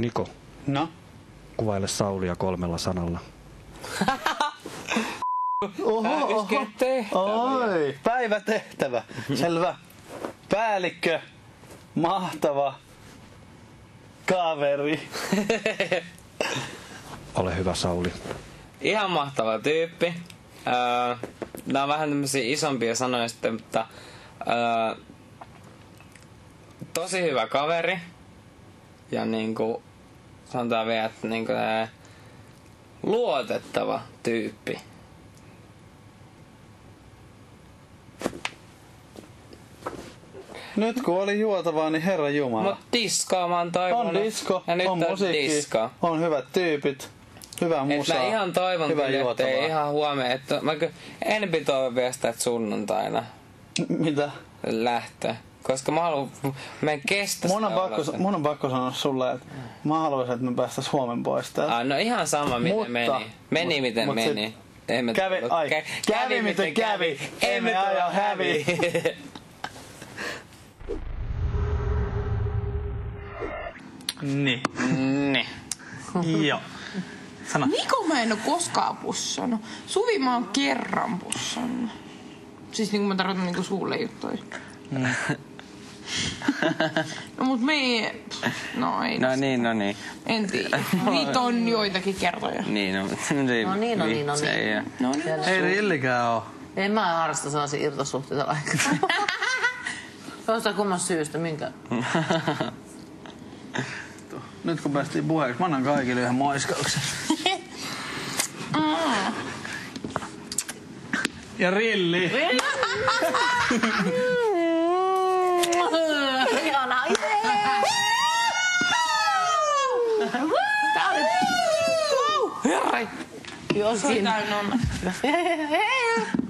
Niko. No? Kuvaile Saulia 3 sanalla. Oho. Oi, päivätehtävä. Selvä. Päällikkö. Mahtava. Kaveri. Ole hyvä, Sauli. Ihan mahtava tyyppi. Nää on vähän tämmösiä isompia sanoja sitten, mutta tosi hyvä kaveri. Ja niinku sanotaan vielä, että niinku luotettava tyyppi. Nyt kun oli juotavaa, niin herra jumala. Mut diskaa mä oon toivonut. On disko, ja nyt on musiikki, disko. on hyvät tyypit, hyvä musa, mä ihan toivon hyvä kyllä, juotavaa. ettei ihan huomioon, että mä enemmän toivon vielä sitä, että sunnuntaina Mitä? lähtö. Koska mä haluan, mä en kestä sitä. Mun on pakko sanoa sulle, että mä haluaisin, että me päästäis huomen pois täältä. No ihan sama miten meni. Meni miten meni. Kävi miten kävi, emme aja hävi. Niin. Joo. Sano. Niko mä en oo koskaan pussannut. Suvi mä oon kerran pussannut. Siis niinku mä tarkoitan niinku suulle juttuja. No mut me ei... No ei. No niin. En tiedä. Niitä on joitakin kertoja. Niin, no. No niin. No niin. Ei Rillikään oo. En mä harrasta sellaisia irtosuhteita lainkaan. Jostain kummasta syystä, minkä? Nyt kun päästiin puheeksi, mä annan kaikille yhden maiskauksen. Ja Rilli. Ihana, Tää oli... Herra! Joskin. Se on täynnä onnea. Hei!